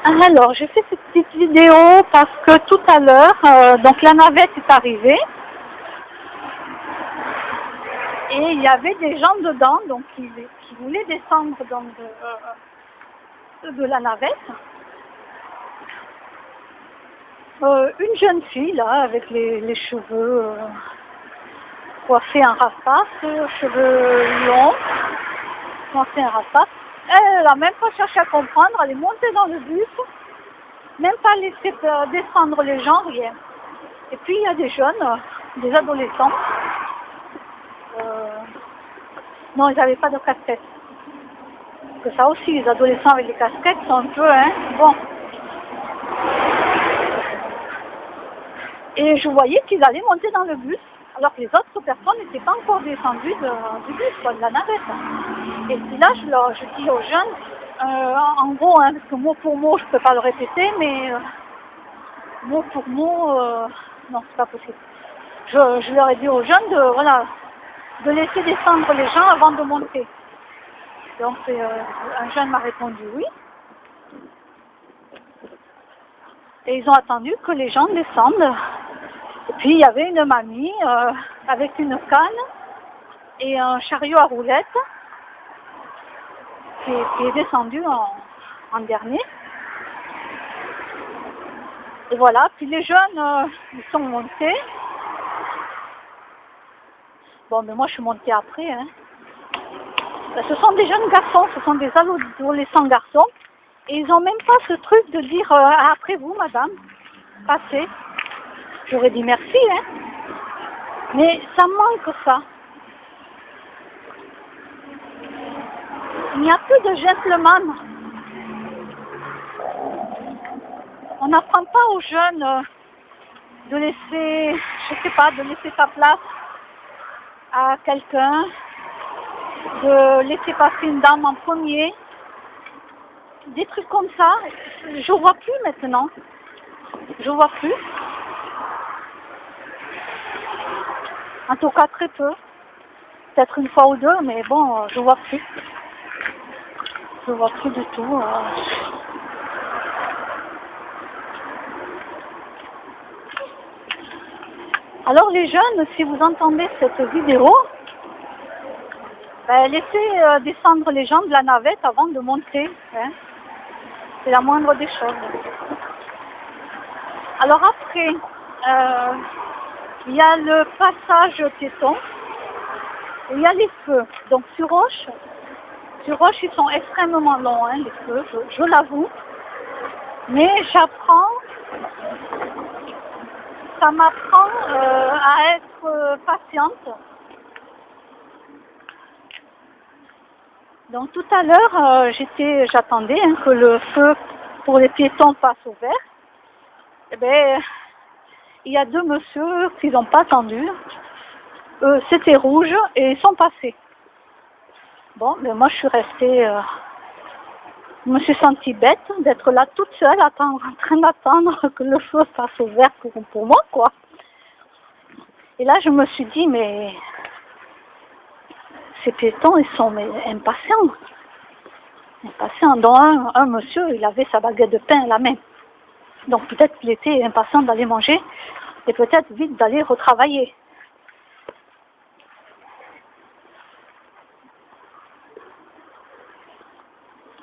Alors, j'ai fait cette petite vidéo parce que tout à l'heure, donc la navette est arrivée et il y avait des gens dedans donc qui voulaient descendre donc, de la navette. Une jeune fille là avec les cheveux coiffés en rastasse, cheveux longs, coiffés en rastasse. Elle n'a même pas cherché à comprendre, elle est montée dans le bus, même pas laissé descendre les gens, rien. Et puis il y a des jeunes, des adolescents. Non, ils n'avaient pas de casquette. Parce que ça aussi, les adolescents avec les casquettes sont un peu, bon. Et je voyais qu'ils allaient monter dans le bus, alors que les autres personnes n'étaient pas encore descendues du bus, quoi, de la navette. Et puis là, je dis aux jeunes, en gros, parce que mot pour mot, je ne peux pas le répéter, mais mot pour mot, non, c'est pas possible. Je leur ai dit aux jeunes de laisser descendre les gens avant de monter. Donc un jeune m'a répondu oui. Et ils ont attendu que les gens descendent. Et puis il y avait une mamie avec une canne et un chariot à roulettes qui est descendu en dernier. Et voilà, puis les jeunes, ils sont montés. Bon, mais moi je suis montée après. Ce sont des jeunes garçons, ce sont des adolescents garçons. Et ils n'ont même pas ce truc de dire après vous, madame, passez. J'aurais dit merci, mais ça manque ça. Il n'y a plus de gentleman. On n'apprend pas aux jeunes de laisser, je sais pas, de laisser sa place à quelqu'un, de laisser passer une dame en premier. Des trucs comme ça, je vois plus maintenant. Je vois plus. En tout cas, très peu. Peut-être une fois ou deux, mais bon, je vois plus. Je vois plus du tout. Alors les jeunes, si vous entendez cette vidéo, laissez descendre les gens de la navette avant de monter. C'est la moindre des choses. Alors après, il y a le passage piéton, et il y a les feux. Donc sur Roche, ils sont extrêmement longs, les feux, je l'avoue. Mais ça m'apprend à être patiente. Donc tout à l'heure, j'attendais que le feu pour les piétons passe au vert. Eh bien, il y a deux messieurs qui n'ont pas attendu. C'était rouge et ils sont passés. Bon, mais moi je suis restée, je me suis sentie bête d'être là toute seule en train d'attendre que le feu passe au vert pour moi, quoi. Et là je me suis dit, mais ces piétons, ils sont impatients. Dont un monsieur, il avait sa baguette de pain à la main. Donc peut-être qu'il était impatient d'aller manger et peut-être vite d'aller retravailler.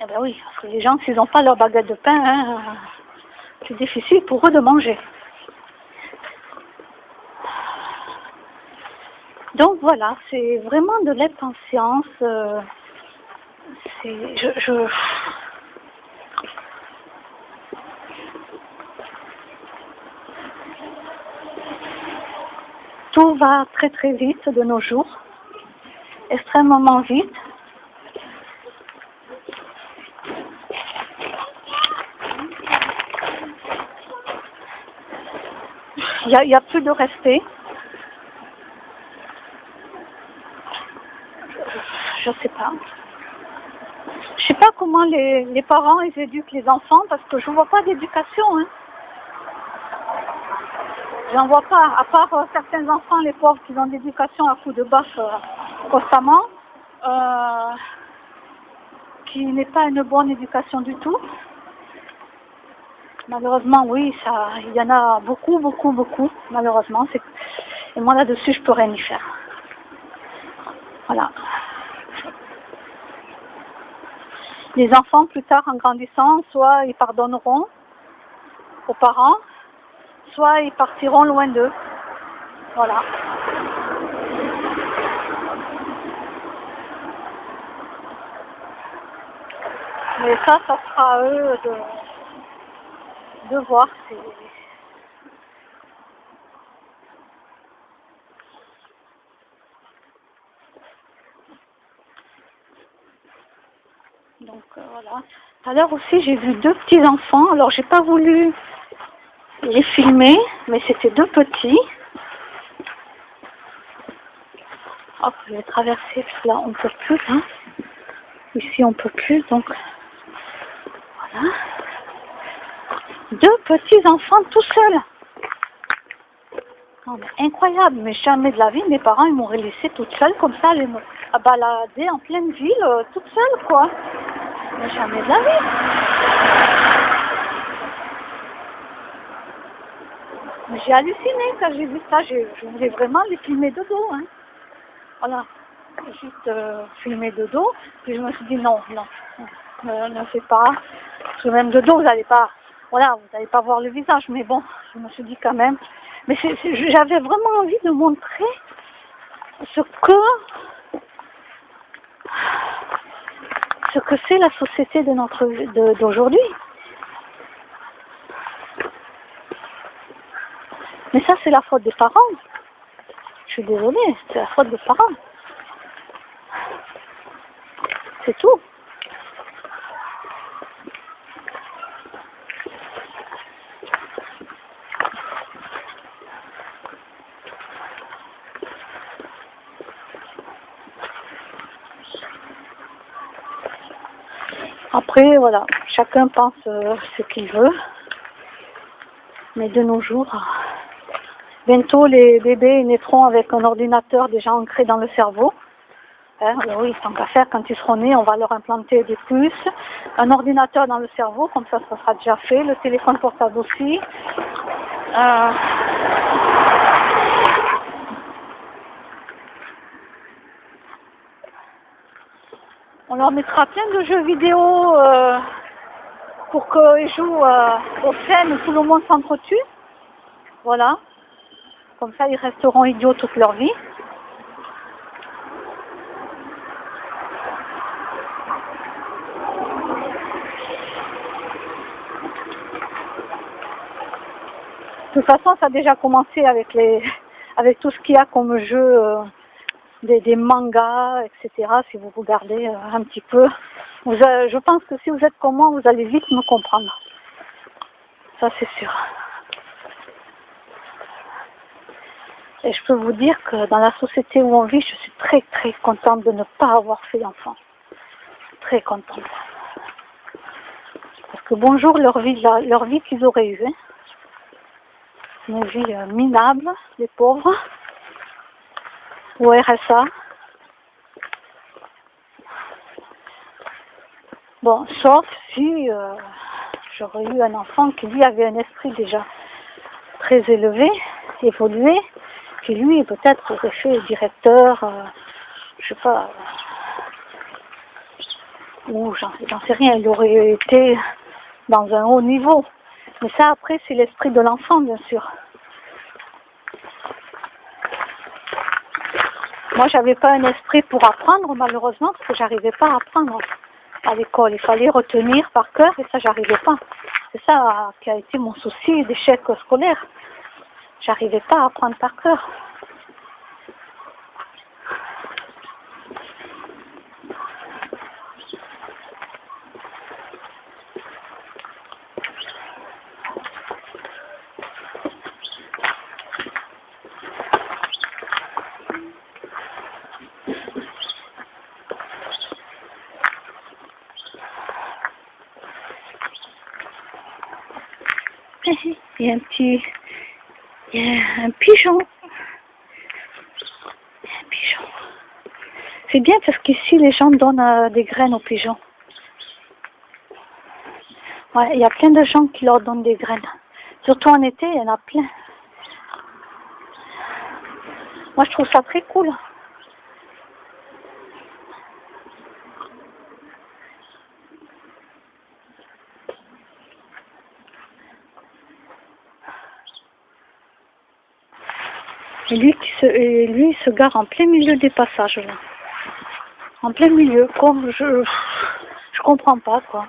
Eh bien oui, parce que les gens, s'ils n'ont pas leur baguette de pain, c'est difficile pour eux de manger. Donc voilà, c'est vraiment de l'impatience. Tout va très très vite de nos jours, extrêmement vite. Il y a plus de respect. Je sais pas. Je sais pas comment les parents ils éduquent les enfants parce que je vois pas d'éducation. J'en vois pas, à part certains enfants, les pauvres, qui ont d'éducation à coups de bâche constamment, qui n'est pas une bonne éducation du tout. Malheureusement, oui, ça, il y en a beaucoup, beaucoup, beaucoup, malheureusement. Et moi, là-dessus, je peux rien y faire. Voilà. Les enfants, plus tard, en grandissant, soit ils pardonneront aux parents, soit ils partiront loin d'eux. Voilà. Mais ça sera à eux de voir. Donc voilà. Tout à l'heure aussi, j'ai vu deux petits enfants. Alors, j'ai pas voulu les filmer, mais c'était deux petits. Hop, je vais traverser, parce que là, on peut plus, hein. Ici, on peut plus, donc voilà. Deux petits enfants tout seuls. Non, mais incroyable, mais jamais de la vie, mes parents, ils m'auraient laissé toute seule comme ça, à balader en pleine ville, toute seule, quoi. Mais jamais de la vie. Mais j'ai halluciné quand j'ai vu ça, je voulais vraiment les filmer de dos, hein. Voilà, juste filmer de dos, puis je me suis dit non, ne fais pas, parce que même de dos, vous n'allez pas, voilà, vous n'allez pas voir le visage, mais bon, je me suis dit quand même, mais j'avais vraiment envie de montrer ce que c'est la société d'aujourd'hui. Mais ça, c'est la faute des parents. Je suis désolée, c'est la faute des parents. C'est tout. Après, voilà, chacun pense ce qu'il veut. Mais de nos jours, bientôt les bébés naîtront avec un ordinateur déjà ancré dans le cerveau. Hein, oui, tant qu'à faire, quand ils seront nés, on va leur implanter des puces, un ordinateur dans le cerveau, comme ça sera déjà fait, le téléphone portable aussi. On leur mettra plein de jeux vidéo pour qu'ils jouent aux scènes où tout le monde s'entretue. Voilà. Comme ça, ils resteront idiots toute leur vie. De toute façon, ça a déjà commencé avec tout ce qu'il y a comme jeu, des mangas, etc. Si vous regardez un petit peu, je pense que si vous êtes comme moi, vous allez vite me comprendre. Ça, c'est sûr. Et je peux vous dire que dans la société où on vit, je suis très très contente de ne pas avoir fait d'enfant. Très contente. Parce que bonjour leur vie qu'ils auraient eue. Hein. Une vie minable, les pauvres, au RSA. Bon, sauf si j'aurais eu un enfant qui lui avait un esprit déjà très élevé, évolué, qui lui peut-être aurait fait directeur, je sais pas, ou j'en sais rien, il aurait été dans un haut niveau. Mais ça après c'est l'esprit de l'enfant bien sûr. Moi j'avais pas un esprit pour apprendre malheureusement parce que j'arrivais pas à apprendre à l'école. Il fallait retenir par cœur et ça j'arrivais pas. C'est ça qui a été mon souci d'échec scolaire. J'arrivais pas à apprendre par cœur. Il y a un pigeon. Un pigeon. C'est bien parce qu'ici les gens donnent des graines aux pigeons. Ouais, il y a plein de gens qui leur donnent des graines. Surtout en été, il y en a plein. Moi, je trouve ça très cool. Et lui, il se gare en plein milieu des passages, là. En plein milieu, comme je comprends pas, quoi.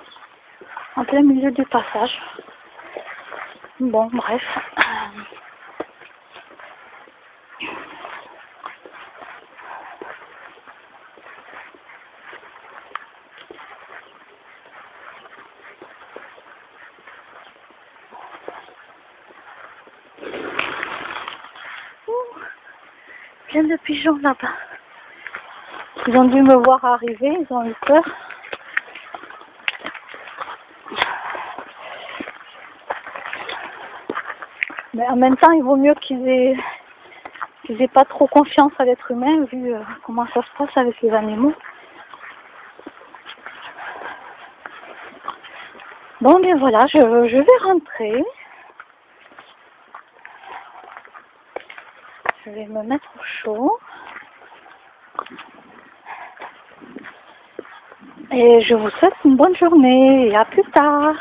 En plein milieu des passages. Bon, bref. Plein de pigeons là-bas. Ils ont dû me voir arriver, ils ont eu peur. Mais en même temps, il vaut mieux qu'ils aient pas trop confiance à l'être humain, vu comment ça se passe avec les animaux. Bon, bien voilà, je vais rentrer. Je vais me mettre au chaud. Et je vous souhaite une bonne journée et à plus tard.